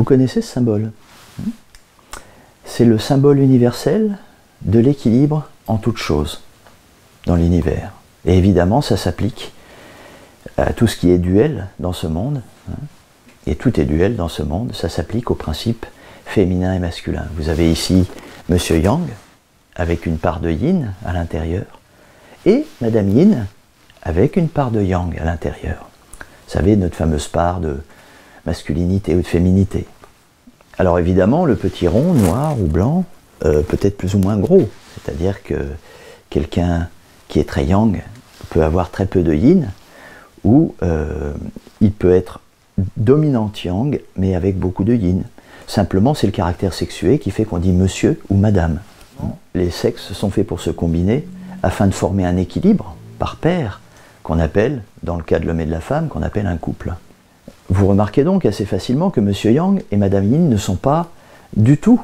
connaissez ce symbole? C'est le symbole universel de l'équilibre en toute chose dans l'univers. Et évidemment, ça s'applique à tout ce qui est duel dans ce monde. Et tout est duel dans ce monde. Ça s'applique au principe féminin et masculin. Vous avez ici Monsieur Yang, avec une part de yin à l'intérieur, et Madame Yin, avec une part de yang à l'intérieur. Vous savez, notre fameuse part de masculinité ou de féminité. Alors évidemment, le petit rond, noir ou blanc, peut être plus ou moins gros. C'est-à-dire que quelqu'un qui est très yang peut avoir très peu de yin, ou il peut être dominant yang, mais avec beaucoup de yin. Simplement, c'est le caractère sexué qui fait qu'on dit monsieur ou madame. Les sexes sont faits pour se combiner afin de former un équilibre par paire, qu'on appelle, dans le cas de l'homme et de la femme, qu'on appelle un couple. Vous remarquez donc assez facilement que Monsieur Yang et Madame Yin ne sont pas du tout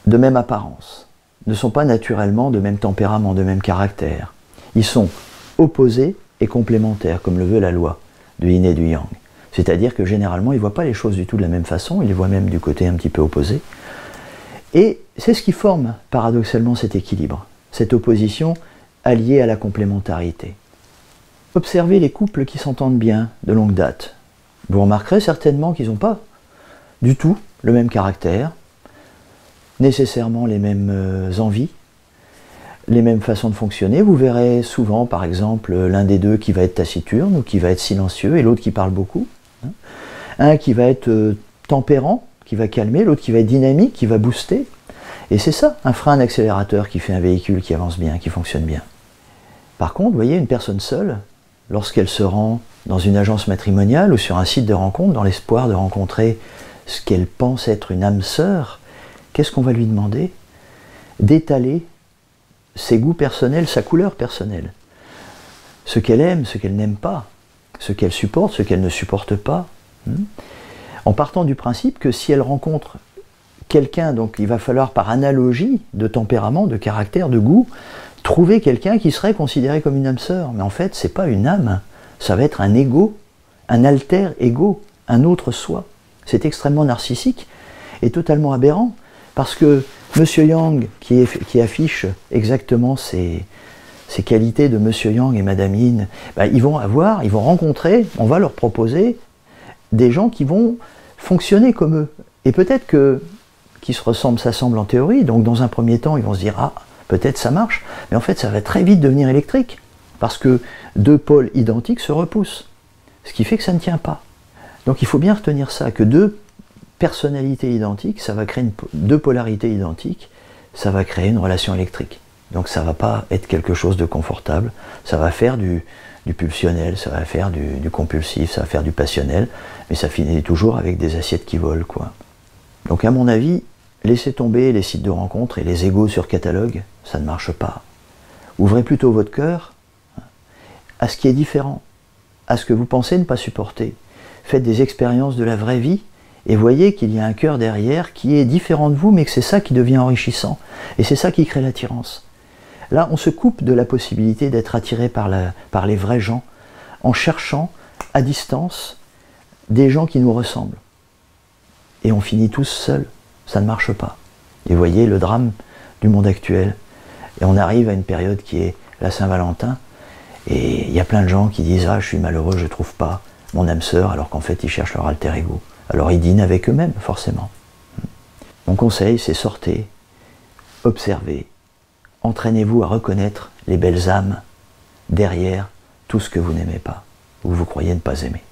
de même apparence, ne sont pas naturellement de même tempérament, de même caractère. Ils sont opposés et complémentaires, comme le veut la loi du Yin et du Yang. C'est-à-dire que généralement, ils ne voient pas les choses du tout de la même façon, ils les voient même du côté un petit peu opposé. Et c'est ce qui forme paradoxalement cet équilibre, cette opposition alliée à la complémentarité. Observez les couples qui s'entendent bien de longue date. Vous remarquerez certainement qu'ils n'ont pas du tout le même caractère, nécessairement les mêmes envies, les mêmes façons de fonctionner. Vous verrez souvent, par exemple, l'un des deux qui va être taciturne ou qui va être silencieux et l'autre qui parle beaucoup. Un qui va être tempérant, qui va calmer, l'autre qui va être dynamique, qui va booster. Et c'est ça, un frein, un accélérateur qui fait un véhicule qui avance bien, qui fonctionne bien. Par contre, vous voyez, une personne seule, lorsqu'elle se rend dans une agence matrimoniale ou sur un site de rencontre, dans l'espoir de rencontrer ce qu'elle pense être une âme sœur, qu'est-ce qu'on va lui demander? D'étaler ses goûts personnels, sa couleur personnelle. Ce qu'elle aime, ce qu'elle n'aime pas, ce qu'elle supporte, ce qu'elle ne supporte pas. En partant du principe que si elle rencontre quelqu'un, donc il va falloir par analogie de tempérament, de caractère, de goût, trouver quelqu'un qui serait considéré comme une âme sœur. Mais en fait, c'est pas une âme, ça va être un ego, un alter ego, un autre soi. C'est extrêmement narcissique et totalement aberrant, parce que Monsieur Yang, qui affiche exactement ces qualités de Monsieur Yang et Madame Yin, ben, ils vont rencontrer, on va leur proposer des gens qui vont fonctionner comme eux. Et peut-être qu'ils se ressemblent, s'assemblent en théorie, donc dans un premier temps, ils vont se dire « Ah, peut-être ça marche », mais en fait, ça va très vite devenir électrique, parce que deux pôles identiques se repoussent, ce qui fait que ça ne tient pas. Donc il faut bien retenir ça, que deux personnalités identiques, ça va créer deux polarités identiques, ça va créer une relation électrique. Donc ça ne va pas être quelque chose de confortable, ça va faire du pulsionnel, ça va faire du compulsif, ça va faire du passionnel, mais ça finit toujours avec des assiettes qui volent, quoi. Donc à mon avis, laissez tomber les sites de rencontres et les égos sur catalogue, ça ne marche pas. Ouvrez plutôt votre cœur à ce qui est différent, à ce que vous pensez ne pas supporter. Faites des expériences de la vraie vie et voyez qu'il y a un cœur derrière qui est différent de vous, mais que c'est ça qui devient enrichissant. Et c'est ça qui crée l'attirance. Là, on se coupe de la possibilité d'être attiré par les vrais gens, en cherchant à distance des gens qui nous ressemblent. Et on finit tous seuls, ça ne marche pas. Et vous voyez le drame du monde actuel. Et on arrive à une période qui est la Saint-Valentin, et il y a plein de gens qui disent « Ah, je suis malheureux, je ne trouve pas mon âme sœur », alors qu'en fait, ils cherchent leur alter ego. Alors ils dînent avec eux-mêmes, forcément. Mon conseil, c'est sortez, observez, entraînez-vous à reconnaître les belles âmes derrière tout ce que vous n'aimez pas, ou vous croyez ne pas aimer.